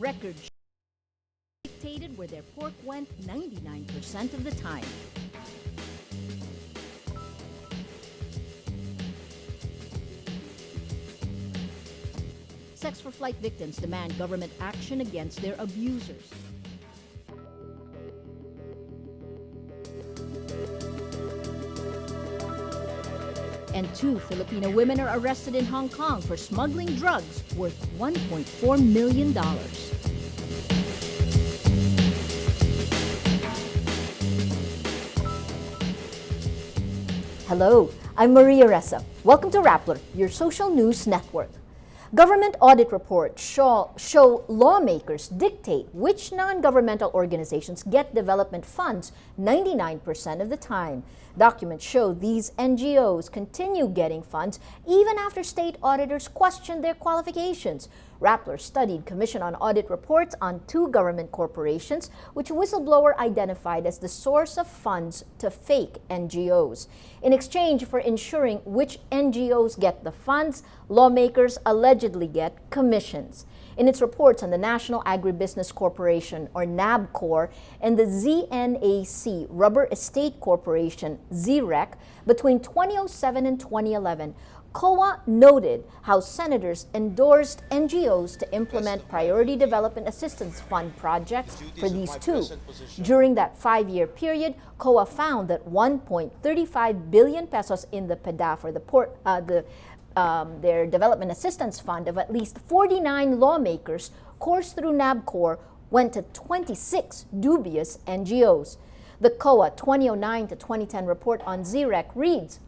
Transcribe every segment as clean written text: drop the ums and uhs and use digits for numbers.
Records dictated where their pork went 99% of the time. Sex for Flight victims demand government action against their abusers. And 2 Filipino women are arrested in Hong Kong for smuggling drugs worth $1.4 million. Hello, I'm Maria Ressa. Welcome to Rappler, your social news network. Government audit reports show lawmakers dictate which non-governmental organizations get development funds 99% of the time. Documents show these NGOs continue getting funds even after state auditors question their qualifications. Rappler studied Commission on Audit reports on 2 government corporations, which a whistleblower identified as the source of funds to fake NGOs. In exchange for ensuring which NGOs get the funds, lawmakers allegedly get commissions. In its reports on the National Agribusiness Corporation, or NABCOR, and the ZNAC Rubber Estate Corporation, ZREC, between 2007 and 2011, COA noted how senators endorsed NGOs to implement Priority Development Assistance Fund projects for these 2. During that 5-year period, COA found that 1.35 billion pesos in the PDAF, or their Development Assistance Fund of at least 49 lawmakers coursed through NABCOR went to 26 dubious NGOs. The COA 2009 to 2010 report on ZREC reads,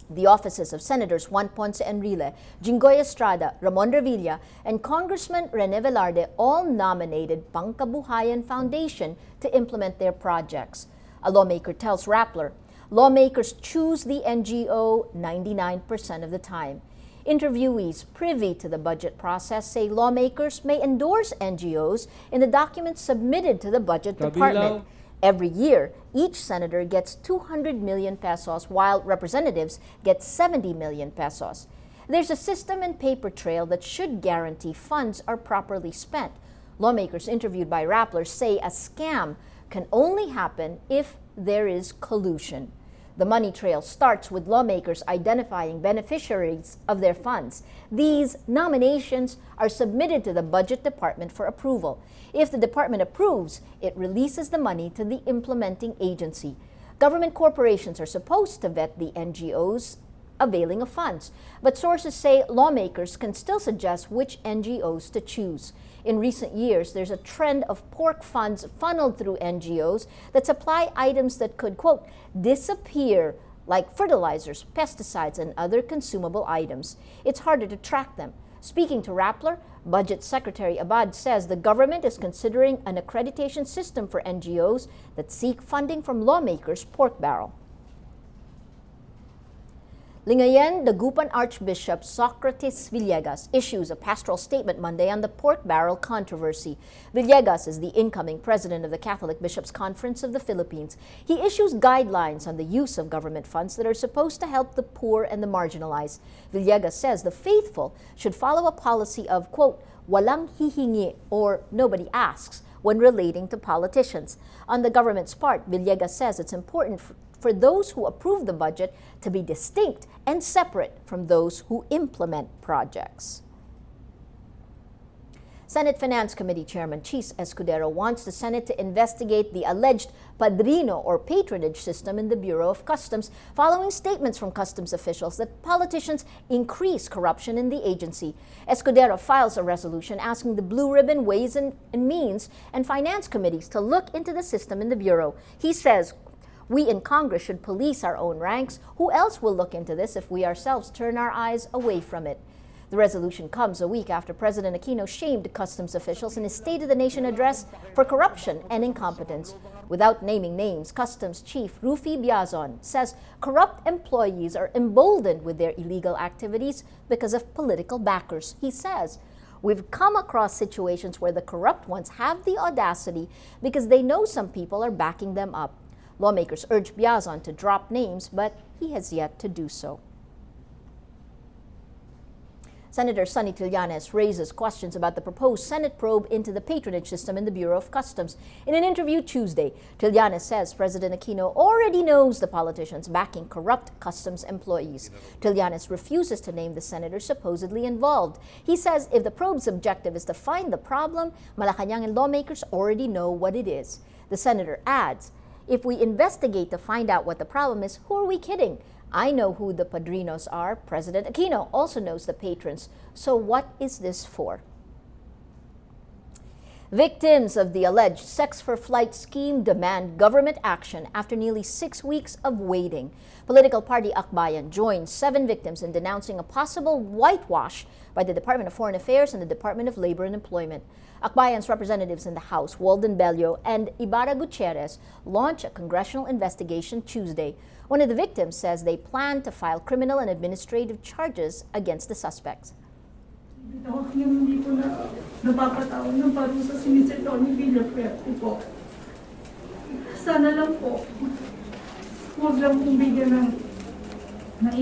the offices of Senators Juan Ponce Enrile, Jinggoy Estrada, Ramon Revilla, and Congressman Rene Velarde all nominated Pangkabuhayan Foundation to implement their projects. A lawmaker tells Rappler, lawmakers choose the NGO 99% of the time. Interviewees privy to the budget process say lawmakers may endorse NGOs in the documents submitted to the Budget Department. Every year, each senator gets 200 million pesos while representatives get 70 million pesos. There's a system and paper trail that should guarantee funds are properly spent. Lawmakers interviewed by Rappler say a scam can only happen if there is collusion. The money trail starts with lawmakers identifying beneficiaries of their funds. These nominations are submitted to the Budget Department for approval. If the department approves, it releases the money to the implementing agency. Government corporations are supposed to vet the NGOs availing of funds, but sources say lawmakers can still suggest which NGOs to choose. In recent years, there's a trend of pork funds funneled through NGOs that supply items that could, quote, disappear, like fertilizers, pesticides, and other consumable items. It's harder to track them. Speaking to Rappler, Budget Secretary Abad says the government is considering an accreditation system for NGOs that seek funding from lawmakers' pork barrel. Lingayen, Dagupan Archbishop Socrates Villegas issues a pastoral statement Monday on the pork barrel controversy. Villegas is the incoming president of the Catholic Bishops' Conference of the Philippines. He issues guidelines on the use of government funds that are supposed to help the poor and the marginalized. Villegas says the faithful should follow a policy of, quote, walang hihingi, or nobody asks, when relating to politicians. On the government's part, Villegas says it's important for those who approve the budget to be distinct and separate from those who implement projects. Senate Finance Committee Chairman Chis Escudero wants the Senate to investigate the alleged padrino or patronage system in the Bureau of Customs following statements from customs officials that politicians increase corruption in the agency. Escudero files a resolution asking the Blue Ribbon Ways and Means and Finance Committees to look into the system in the Bureau. He says, we in Congress should police our own ranks. Who else will look into this if we ourselves turn our eyes away from it? The resolution comes a week after President Aquino shamed customs officials in his State of the Nation address for corruption and incompetence. Without naming names, Customs Chief Rufy Biazon says corrupt employees are emboldened with their illegal activities because of political backers. He says, we've come across situations where the corrupt ones have the audacity because they know some people are backing them up. Lawmakers urge Biazon to drop names, but he has yet to do so. Senator Sonny Trillanes raises questions about the proposed Senate probe into the patronage system in the Bureau of Customs. In an interview Tuesday, Trillanes says President Aquino already knows the politicians backing corrupt customs employees. Trillanes refuses to name the senator supposedly involved. He says if the probe's objective is to find the problem, Malacanang lawmakers already know what it is. The senator adds, if we investigate to find out what the problem is, who are we kidding? I know who the padrinos are. President Aquino also knows the patrons. So what is this for? Victims of the alleged Sex for Flight scheme demand government action after nearly 6 weeks of waiting. Political party Akbayan joined 7 victims in denouncing a possible whitewash by the Department of Foreign Affairs and the Department of Labor and Employment. Akbayan's representatives in the House, Walden Bello and Ibarra Gutierrez, launched a congressional investigation Tuesday. One of the victims says they plan to file criminal and administrative charges against the suspects. Hindi po na napapatawag ng parusa si Mr. Tony Villafuerte po. Sana lang po, huwag lang pong bigyan ng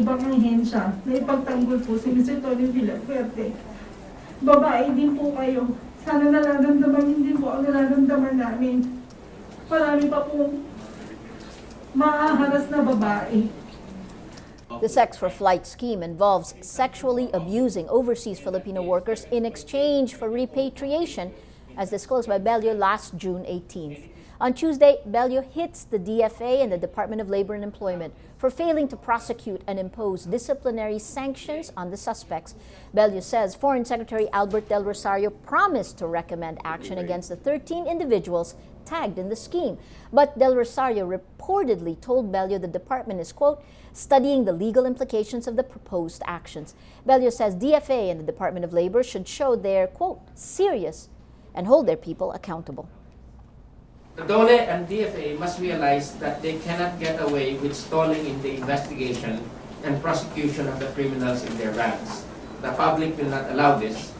ibang ahensya na ipagtanggol po si Mr. Tony Villafuerte. Babae din po kayo. Sana nararamdaman hindi po ang nararamdaman namin. Marami pa pong maaharas na babae. The Sex for Flight scheme involves sexually abusing overseas Filipino workers in exchange for repatriation, as disclosed by Bello last June 18th. On Tuesday, Bello hits the DFA and the Department of Labor and Employment for failing to prosecute and impose disciplinary sanctions on the suspects. Bello says Foreign Secretary Albert Del Rosario promised to recommend action against the 13 individuals tagged in the scheme. But Del Rosario reportedly told Bello the department is, quote, studying the legal implications of the proposed actions. Bello says DFA and the Department of Labor should show they're, quote, serious and hold their people accountable. The DOLE and DFA must realize that they cannot get away with stalling in the investigation and prosecution of the criminals in their ranks. The public will not allow this.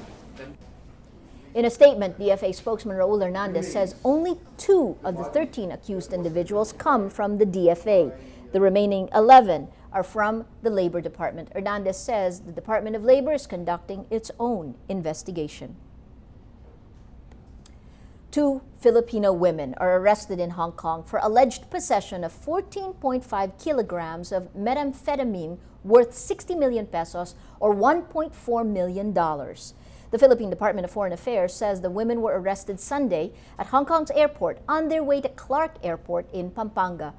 In a statement, DFA spokesman Raul Hernandez says only 2 of the 13 accused individuals come from the DFA. The remaining 11 are from the Labor Department. Hernandez says the Department of Labor is conducting its own investigation. 2 Filipino women are arrested in Hong Kong for alleged possession of 14.5 kilograms of methamphetamine worth 60 million pesos or $1.4 million. The Philippine Department of Foreign Affairs says the women were arrested Sunday at Hong Kong's airport on their way to Clark Airport in Pampanga.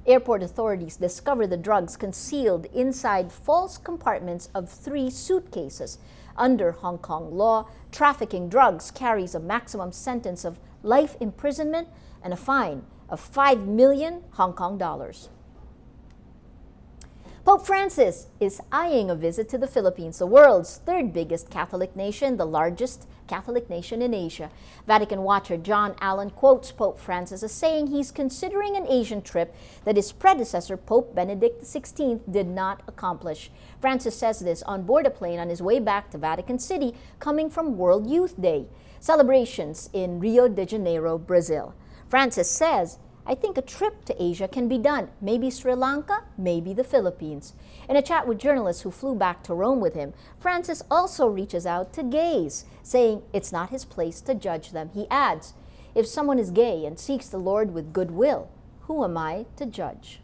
Airport authorities discovered the drugs concealed inside false compartments of 3 suitcases. Under Hong Kong law, trafficking drugs carries a maximum sentence of life imprisonment and a fine of 5 million Hong Kong dollars. Pope Francis is eyeing a visit to the Philippines, the world's 3rd biggest Catholic nation, the largest Catholic nation in Asia. Vatican watcher John Allen quotes Pope Francis as saying he's considering an Asian trip that his predecessor, Pope Benedict XVI, did not accomplish. Francis says this on board a plane on his way back to Vatican City, coming from World Youth Day celebrations in Rio de Janeiro, Brazil. Francis says, I think a trip to Asia can be done. Maybe Sri Lanka, maybe the Philippines. In a chat with journalists who flew back to Rome with him, Francis also reaches out to gays, saying it's not his place to judge them. He adds, if someone is gay and seeks the Lord with goodwill, who am I to judge?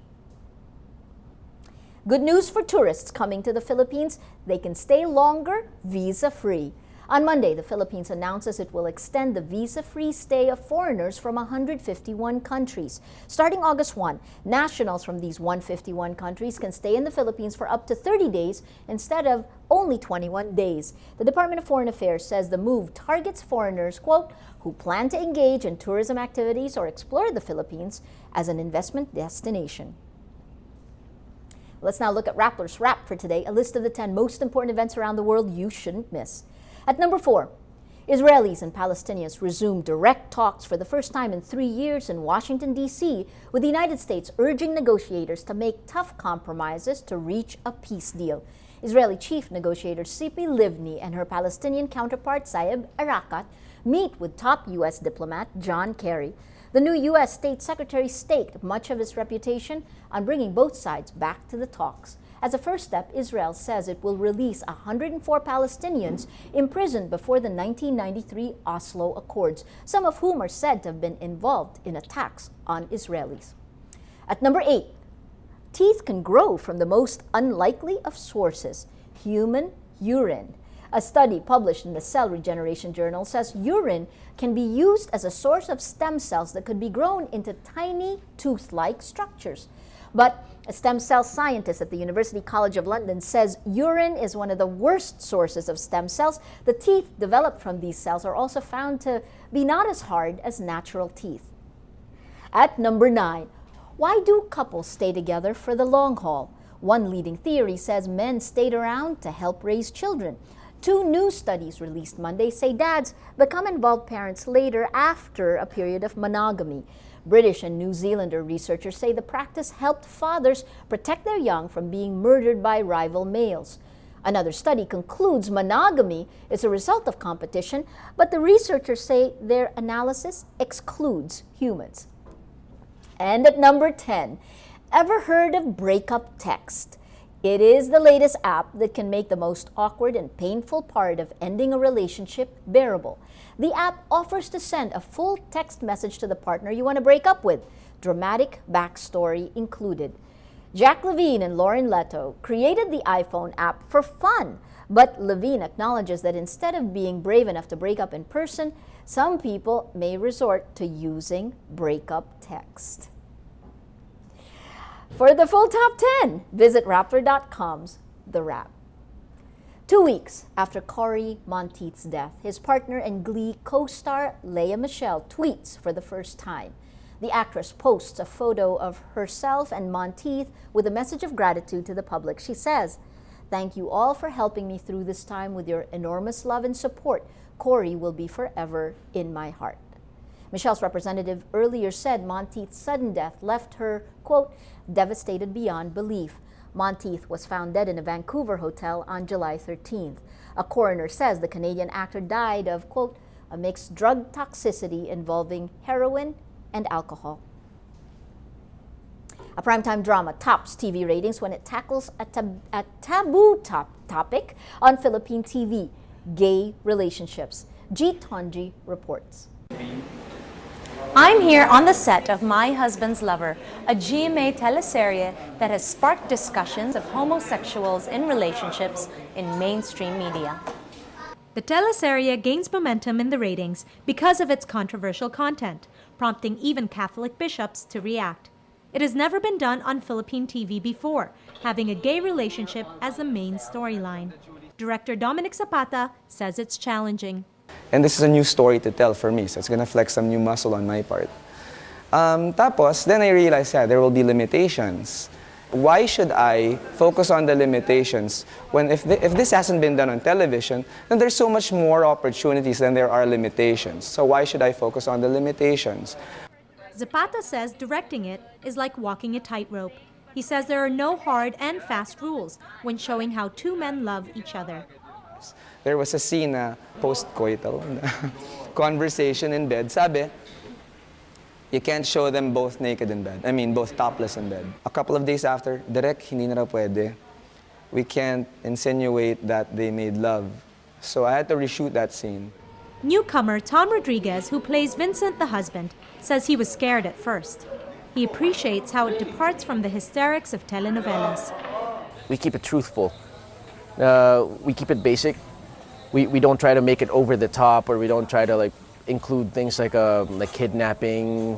Good news for tourists coming to the Philippines. They can stay longer, visa-free. On Monday, the Philippines announces it will extend the visa-free stay of foreigners from 151 countries. Starting August 1, nationals from these 151 countries can stay in the Philippines for up to 30 days instead of only 21 days. The Department of Foreign Affairs says the move targets foreigners, quote, who plan to engage in tourism activities or explore the Philippines as an investment destination. Let's now look at Rappler's Wrap for today, a list of the 10 most important events around the world you shouldn't miss. At number 4, Israelis and Palestinians resumed direct talks for the first time in 3 years in Washington, D.C., with the United States urging negotiators to make tough compromises to reach a peace deal. Israeli chief negotiator Tzipi Livni and her Palestinian counterpart Saeb Erekat meet with top U.S. diplomat John Kerry. The new U.S. State Secretary staked much of his reputation on bringing both sides back to the talks. As a first step, Israel says it will release 104 Palestinians imprisoned before the 1993 Oslo Accords, some of whom are said to have been involved in attacks on Israelis. At number 8, teeth can grow from the most unlikely of sources, human urine. A study published in the Cell Regeneration Journal says urine can be used as a source of stem cells that could be grown into tiny tooth-like structures. But a stem cell scientist at the University College of London says urine is one of the worst sources of stem cells. The teeth developed from these cells are also found to be not as hard as natural teeth. At number 9, why do couples stay together for the long haul? One leading theory says men stayed around to help raise children. 2 new studies released Monday say dads become involved parents later after a period of monogamy. British and New Zealander researchers say the practice helped fathers protect their young from being murdered by rival males. Another study concludes monogamy is a result of competition, but the researchers say their analysis excludes humans. And at number 10, ever heard of breakup text? It is the latest app that can make the most awkward and painful part of ending a relationship bearable. The app offers to send a full text message to the partner you want to break up with, dramatic backstory included. Jack Levine and Lauren Leto created the iPhone app for fun, but Levine acknowledges that instead of being brave enough to break up in person, some people may resort to using breakup text. For the full top 10, visit Rappler.com's The Wrap. 2 weeks after Cory Monteith's death, his partner and Glee co-star Lea Michele tweets for the first time. The actress posts a photo of herself and Monteith with a message of gratitude to the public. She says, "Thank you all for helping me through this time with your enormous love and support. Cory will be forever in my heart." Michele's representative earlier said Monteith's sudden death left her, quote, devastated beyond belief. Monteith was found dead in a Vancouver hotel on July 13th. A coroner says the Canadian actor died of, quote, a mixed drug toxicity involving heroin and alcohol. A primetime drama tops TV ratings when it tackles a taboo topic on Philippine TV, gay relationships. G. Tonji reports. I'm here on the set of My Husband's Lover, a GMA teleserye that has sparked discussions of homosexuals in relationships in mainstream media. The teleserye gains momentum in the ratings because of its controversial content, prompting even Catholic bishops to react. It has never been done on Philippine TV before, having a gay relationship as the main storyline. Director Dominic Zapata says it's challenging. And this is a new story to tell for me, so it's gonna flex some new muscle on my part. Tapos, then I realized, yeah, there will be limitations. Why should I focus on the limitations when if this hasn't been done on television, then there's so much more opportunities than there are limitations. So why should I focus on the limitations? Zapata says directing it is like walking a tightrope. He says there are no hard and fast rules when showing how 2 men love each other. There was a scene na post-coital conversation in bed. Sabi, you can't show them both naked in bed. I mean, both topless in bed. A couple of days after, direct, hindi na raw pwede. We can't insinuate that they made love. So I had to reshoot that scene. Newcomer Tom Rodriguez, who plays Vincent the husband, says he was scared at first. He appreciates how it departs from the hysterics of telenovelas. We keep it truthful. We keep it basic. We don't try to make it over the top, or we don't try to include things like kidnapping,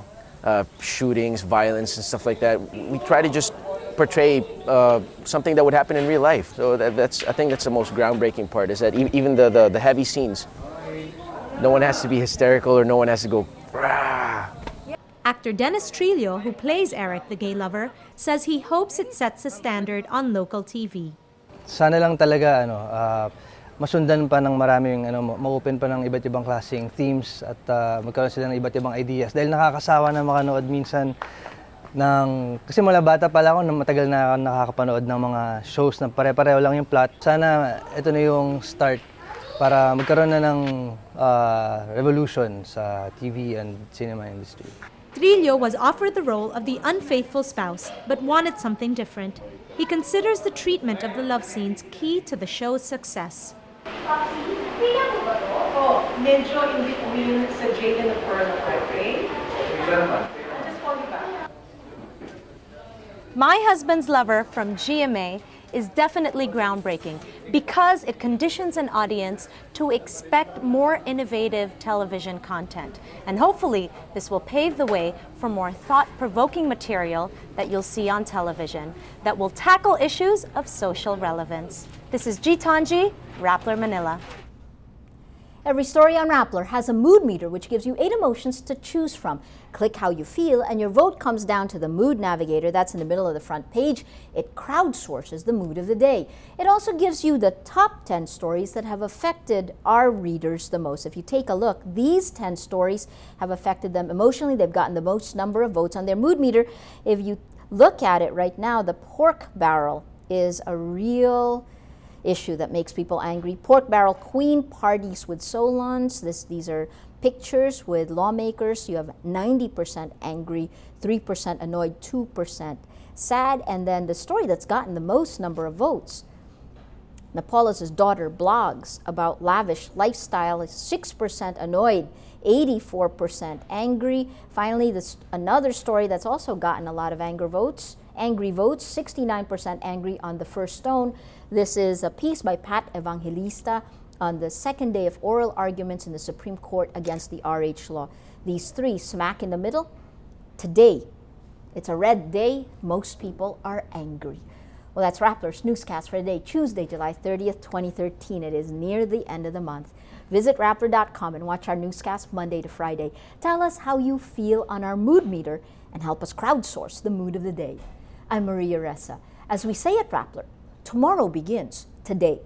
shootings, violence, and stuff like that. We try to just portray something that would happen in real life. So I think that's the most groundbreaking part, is that even the heavy scenes, no one has to be hysterical or no one has to go, rah. Actor Dennis Trillo, who plays Eric the gay lover, says he hopes it sets a standard on local TV. Sana lang talaga masundan pa ng maraming ma-open pa ng iba't ibang klaseng themes at magkaroon sila ng iba't ibang ideas, dahil nakakasawa na makanood minsan ng, kasi mula bata pala ako, matagal na nakakapanood ng mga shows na pare-pareho lang yung plot. Sana ito na yung start para magkaroon na ng revolution sa TV and cinema industry. Trillo was offered the role of the unfaithful spouse but wanted something different. He considers the treatment of the love scenes key to the show's success. Oh, medyo in between sa Jade and the Pearl of Heartbreak. I'll just call you back. My Husband's Lover from GMA is definitely groundbreaking because it conditions an audience to expect more innovative television content. And hopefully, this will pave the way for more thought-provoking material that you'll see on television that will tackle issues of social relevance. This is Gitanji, Rappler Manila. Every story on Rappler has a mood meter which gives you 8 emotions to choose from. Click how you feel and your vote comes down to the mood navigator that's in the middle of the front page. It crowdsources the mood of the day. It also gives you the top 10 stories that have affected our readers the most. If you take a look, these 10 stories have affected them emotionally. They've gotten the most number of votes on their mood meter. If you look at it right now, the pork barrel is a real issue that makes people angry. Pork barrel queen parties with Solons. These are pictures with lawmakers. You have 90% angry, 3% annoyed, 2% sad. And then the story that's gotten the most number of votes, Napoles' daughter blogs about lavish lifestyle, is 6% annoyed, 84% angry. Finally, another story that's also gotten a lot of angry votes, 69% angry on the first stone. This is a piece by Pat Evangelista on the second day of oral arguments in the Supreme Court against the RH law. These three smack in the middle. Today, it's a red day. Most people are angry. Well, that's Rappler's Newscast for today, Tuesday, July 30th, 2013. It is near the end of the month. Visit Rappler.com and watch our newscast Monday to Friday. Tell us how you feel on our mood meter and help us crowdsource the mood of the day. I'm Maria Ressa. As we say at Rappler, tomorrow begins today.